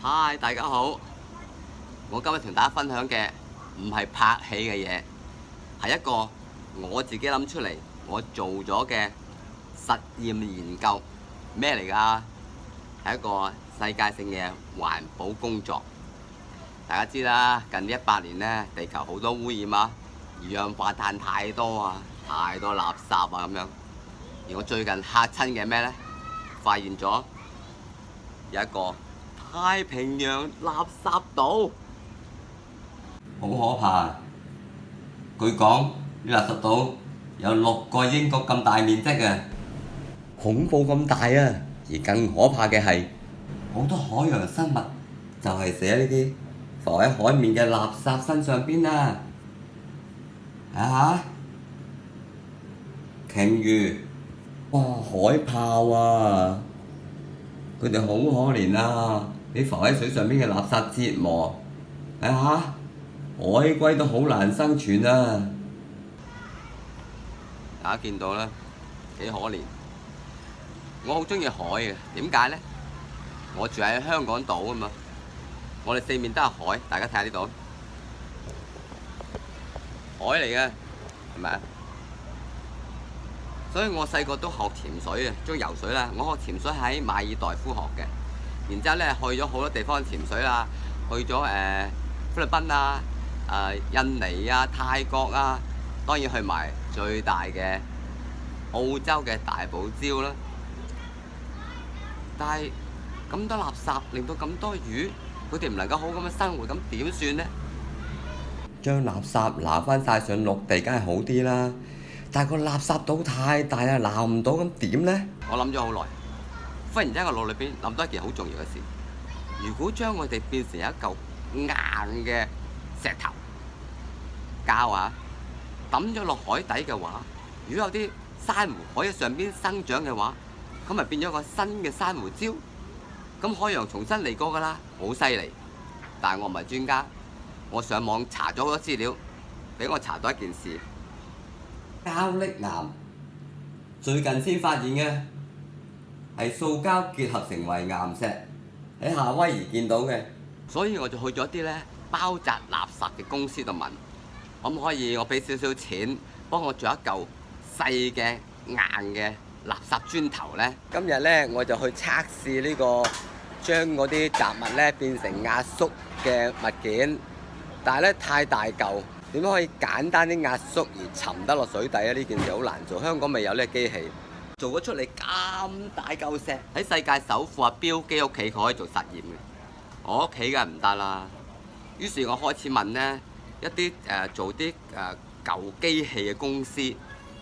嗨，大家好！我今日同大家分享嘅唔係拍戲嘅嘢，係一個我自己諗出嚟，我做咗嘅實驗研究。咩嚟㗎？係一個世界性嘅環保工作。大家知啦，近呢100年呢，地球好多污染啊，二氧化碳太多啊，太多垃圾啊咁樣。而我最近嚇親嘅咩呢？發現咗有一個太平洋垃圾島，好可怕。據講，呢垃圾島有6個英國咁大面積嘅，恐怖咁大啊！而更可怕嘅係，好多海洋生物就係死喺呢啲浮喺海面嘅垃圾身上邊啊！鯨魚，哇，海豹啊！佢哋好可憐啊！俾浮喺水上邊嘅垃圾折磨，海龜都好難生存啊！大家見到啦，幾可憐。我好中意海嘅，點解呢？我住喺香港島啊嘛，我哋四面都係海，大家睇下呢度，海嚟嘅，係咪啊？所以我細個都學潛水嘅，中意游水啦。我學潛水喺馬爾代夫學嘅，然之後咧去咗好多地方潛水啦，去咗菲律賓啊、印尼啊、泰國啊，當然去埋最大嘅澳洲嘅大堡礁啦。但係咁多垃圾令到咁多魚，佢哋唔能夠好咁樣生活，咁點算呢？將垃圾拿翻晒上陸地，梗係好啲啦。但係個垃圾島太大啦，撈唔到，咁點呢？我諗咗好耐，忽然之間個腦裏邊諗到一件好重要嘅事：如果將我哋變成一嚿硬嘅石頭膠啊，抌咗落海底嘅話，如果有啲珊瑚可以上邊生長嘅話，咁咪變咗個新嘅珊瑚礁，咁海洋重新嚟過㗎啦，好犀利！但係我唔係專家，我上網查咗好多資料，俾我查到一件事。膠礫岩最近先發現嘅，係塑膠結合成為岩石，喺夏威夷見到嘅。所以我就去咗啲咧包紮垃圾嘅公司度問，可唔可以我俾少少錢幫我做一嚿細嘅硬嘅垃圾磚頭呢？今日呢，我就去測試呢個將嗰啲雜物呢變成壓縮嘅物件，但係咧太大嚿。點樣可以簡單啲壓縮而沉得落水底啊？呢件事好難做，香港未有呢個機器做咗出嚟咁大嚿石，喺世界首富阿標基屋企佢可以做實驗嘅，我屋企梗係唔得啦。於是我開始問呢一啲做啲舊機器嘅公司，即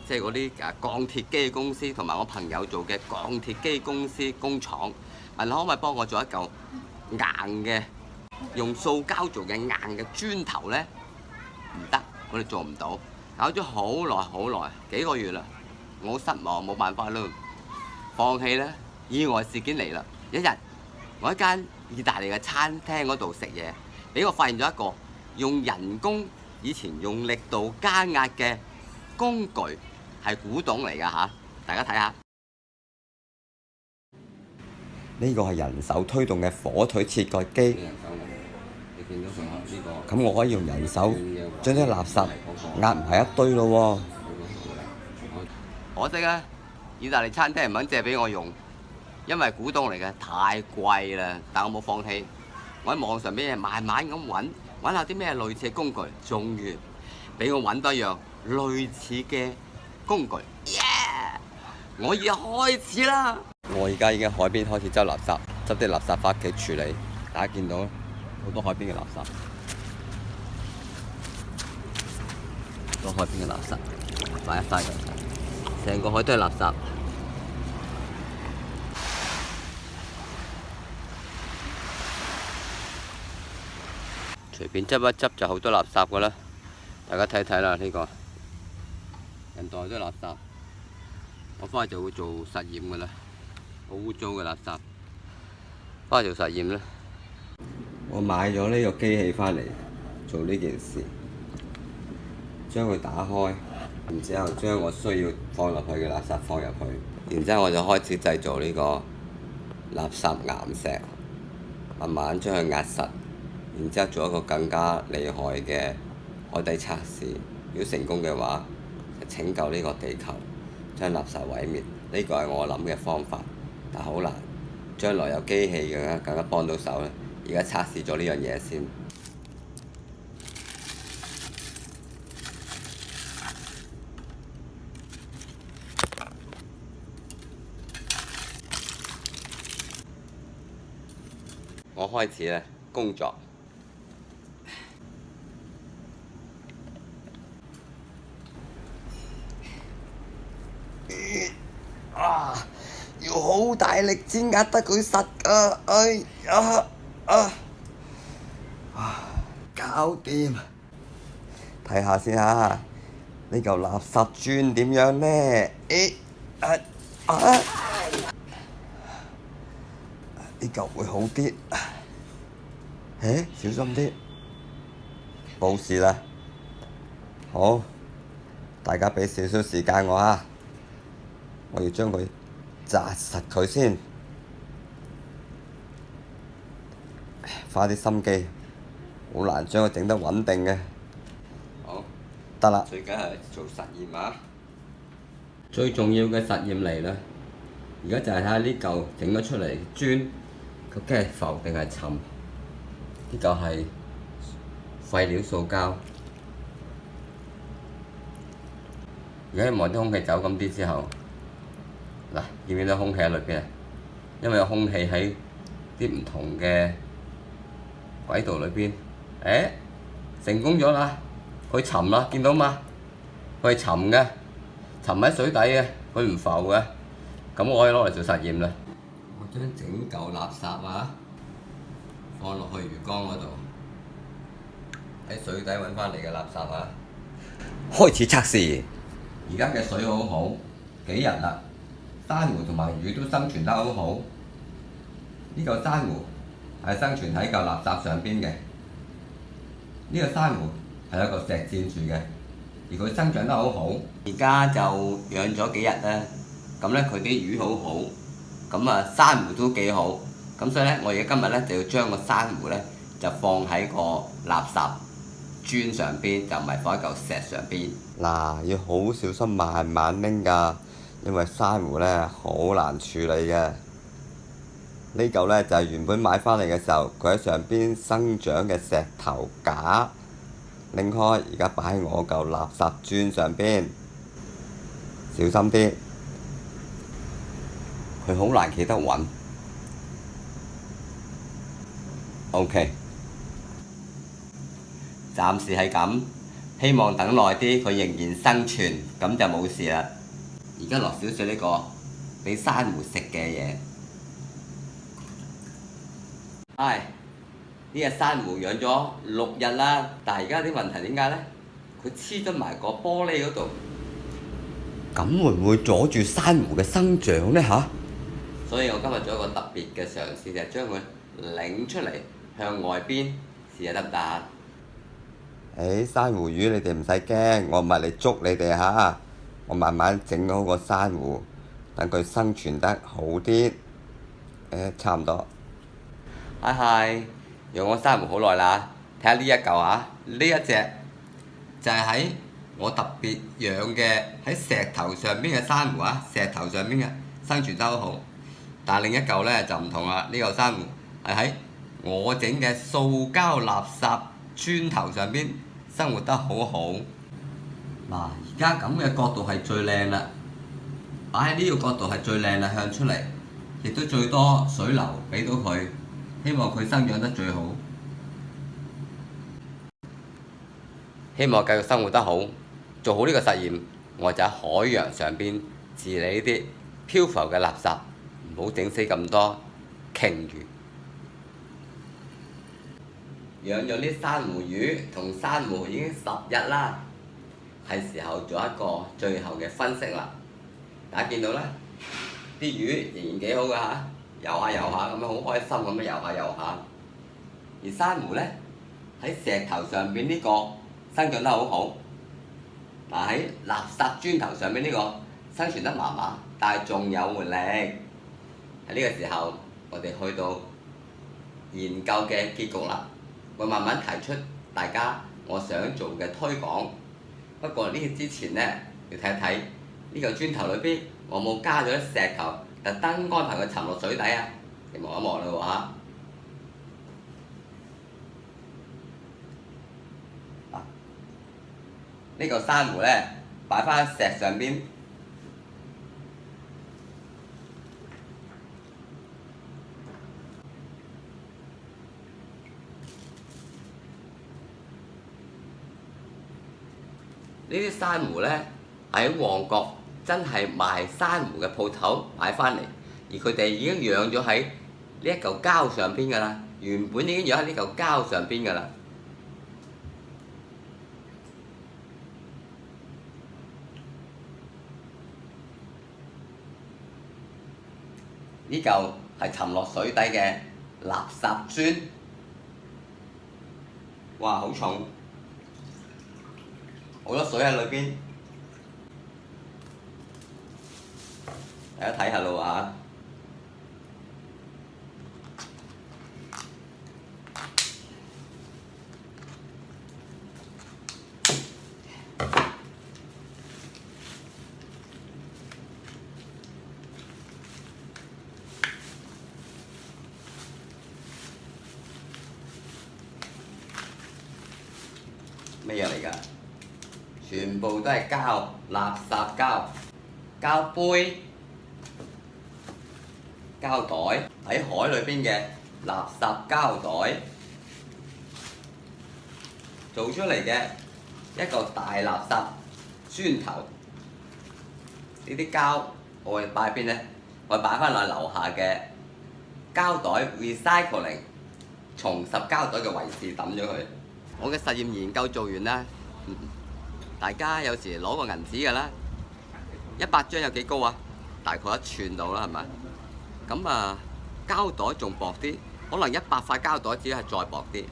係嗰啲鋼鐵機嘅公司，同埋我朋友做嘅鋼鐵機公司工廠，問可唔可以幫我做一嚿硬嘅用塑膠做嘅硬嘅磚頭呢？唔得，我哋做唔到，搞咗好耐，幾個月啦，我好失望，冇辦法咯，放棄啦。意外事件嚟啦！一日，我喺間意大利嘅餐廳嗰度食嘢，俾我發現咗一個用人工以前用力度加壓嘅工具，係古董嚟㗎嚇，大家睇下。呢個係人手推動嘅火腿切割機。咁我可以用人手將啲垃圾壓唔係一堆咯喎。可惜啊，意大利餐廳唔肯借俾我用，因為古董嚟嘅太貴啦。但我冇放棄，我喺網上邊慢慢咁揾下啲咩類似嘅工具，終於俾我揾到一樣類似嘅工具。我而家開始啦！我而家已經喺海邊開始執垃圾，執啲垃圾翻屋企處理。大家見到好多海邊嘅垃圾，好多海邊嘅垃圾擺一曬佢，成個海都係垃圾。隨便執一執就好多垃圾㗎啦，大家睇睇啦，呢個人袋都係垃圾。我翻去就會做實驗㗎啦，好污糟嘅垃圾，翻去做實驗啦。我買咗呢個機器翻嚟做呢件事，將佢打開，然之後將我需要放落去嘅垃圾放入去，然之後我就開始製造呢個垃圾岩石。慢慢將佢壓實，然之後做一個更加厲害嘅海底測試。如果成功嘅話，就拯救呢個地球，將垃圾毀滅。呢個係我諗嘅方法，但好難。將來有機器更加幫到手咧。而家測試咗呢樣嘢先。我開始咧工作。要好大力先壓得佢實㗎，哎呀搞掂！睇下先嚇，呢嚿垃圾磚點樣呢？呢嚿會好啲。小心啲，冇事啦。好，大家畀少少時間我啊，我要將佢紮實佢先，花啲心機，好難將佢整得穩定嘅。好，得啦。最緊係做實驗啊！最重要嘅實驗嚟啦！而家就係睇下呢嚿整咗出嚟磚，究竟係浮定係沉？呢嚿係廢料塑膠。而家望啲空氣走咁啲之後，嗱，見唔見到空氣喺裏邊啊？因為有空氣喺啲唔同嘅軌道裏邊。成功咗啦！佢沉啦，見到嘛？佢係沉嘅，沉喺水底嘅，佢唔浮嘅。咁我可以攞嚟做實驗啦。我將整嚿垃圾啊放落去魚缸嗰度，喺水底揾翻嚟嘅垃圾啊，開始測試。而家嘅水好好，幾日啦，珊瑚同埋魚都生存得好好。呢嚿珊瑚係生存喺嚿垃圾上邊嘅。呢個珊瑚係有個石佔住嘅，而佢生長得好好。而家就養咗幾日啦，咁咧佢啲魚好好，咁啊珊瑚都幾好。咁所以咧，我而家今日咧就要將個珊瑚咧就放喺個垃圾磚上邊，就唔係放喺嚿石上邊。嗱，要好小心，慢慢拎㗎，因為珊瑚咧好難處理嘅。呢嚿咧就係原本買返嚟嘅時候，佢喺上邊生長嘅石頭架，拎開，而家擺喺我嚿垃圾磚上邊，小心啲，佢好難企得穩。OK， 暫時係咁，希望等耐啲佢仍然生存，咁就冇事啦。而家落少少呢個俾珊瑚食嘅嘢。呢隻珊瑚養咗6日啦，但係而家啲問題點解呢？佢黐咗埋個玻璃嗰度，咁會唔會阻住珊瑚嘅生長呢？所以我今日做一個特別嘅嘗試，就係將佢擰出嚟向外邊試下得唔得？珊瑚魚你哋唔使驚，我唔係嚟捉你哋嚇，我慢慢整好個珊瑚，等佢生存得好啲。差唔多。養咗珊瑚好耐啦，睇下呢一嚿啊，呢一隻就係喺我特別養嘅喺石頭上邊嘅珊瑚啊，石頭上邊嘅生存得好好。但係另一嚿呢就唔同啦，呢嚿珊瑚係喺我整嘅塑膠垃圾磚頭上邊生活得好好。嗱，而家咁嘅角度係最靚啦，擺喺呢個角度係最靚啦，向出嚟，亦都最多水流俾到佢。希望佢生長得最好，希望繼續生活得好。做好呢個實驗，我就喺海洋上邊治理呢啲漂浮嘅垃圾，唔好整死咁多鯨魚。養咗啲珊瑚魚同珊瑚已經10日啦，係時候做一個最後嘅分析啦。大家見到啦，啲魚仍然幾好㗎嚇。游下游下咁樣好開心咁樣游下游下，而珊瑚呢，喺石頭上邊呢個生長得好好，但喺垃圾磚頭上邊呢個生存得麻麻，但係仲有活力。喺呢個時候，我哋去到研究嘅結局啦，會慢慢提出大家我想做嘅推廣。不過呢之前呢，要睇一睇呢嚿磚頭裏邊我冇加咗啲石頭，特登安排佢沉落水底啊！你望一望啦喎嚇。呢個珊瑚呢，擺翻喺石上邊。呢啲珊瑚呢，喺旺角真係賣珊瑚嘅鋪頭買翻嚟，而佢哋已經養咗喺呢一嚿膠上邊㗎啦。原本已經養喺呢嚿膠上邊㗎啦。呢嚿係沉落水底嘅垃圾磚，哇！好重，好多水喺裏邊，大家睇下咯嚇。咩嘢嚟㗎？全部都係膠，垃圾膠、膠杯、膠袋，喺海裏邊嘅垃圾膠袋做出嚟嘅一個大垃圾磚頭。呢啲膠我會擺邊呢？我擺翻落樓下嘅膠袋 recycling 重拾膠袋嘅位置抌咗佢。我嘅實驗研究做完啦，大家有時攞個銀紙㗎啦，100張有幾高啊？大概1寸到啦，係咪？咁啊，膠袋仲薄啲，可能100塊膠袋只係再薄啲。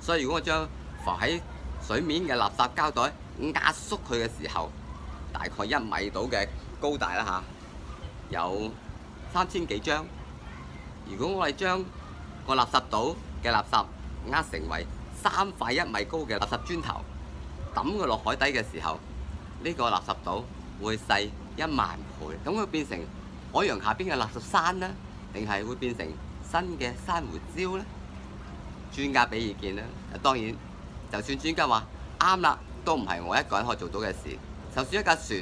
所以如果我將浮喺水面嘅垃圾膠袋壓縮佢嘅時候，大概1米到嘅高大啦嚇，有3000幾張。如果我哋將個垃圾島嘅垃圾壓成為3塊1米高嘅垃圾磚頭，抌佢落海底嘅時候，呢個垃圾島會細1萬倍。咁佢變成海洋下邊嘅垃圾山呢？定係會變成新嘅珊瑚礁呢？專家俾意見啦。當然，就算專家話啱啦，都唔係我一個人可以做到嘅事。就算一架船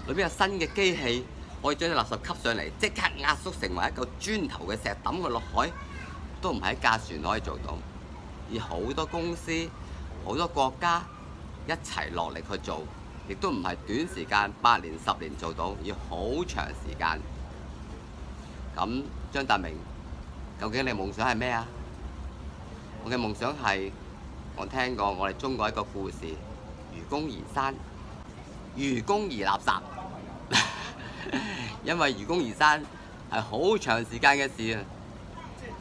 裏邊有新嘅機器，可以將啲垃圾吸上嚟，即刻壓縮成為一嚿磚頭嘅石抌佢落海，都唔係一架船可以做到。而好多公司、好多國家一齊落力去做，亦都唔係短時間8年、10年做到，要好長時間。咁張達明，究竟你夢想係咩啊？我嘅夢想係，我聽過我哋中國一個故事，愚公移山，愚公移垃圾。因為愚公移山係好長時間嘅事啊！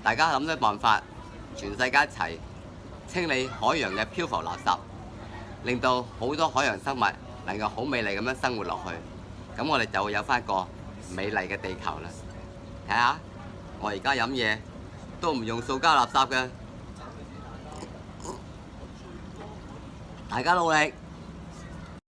大家諗啲辦法，全世界一齊清理海洋嘅漂浮垃圾，令到好多海洋生物能夠好美麗咁樣生活落去，咁我哋就會有翻一個美麗嘅地球啦。睇下，我而家飲嘢都唔用塑膠垃圾嘅，大家努力！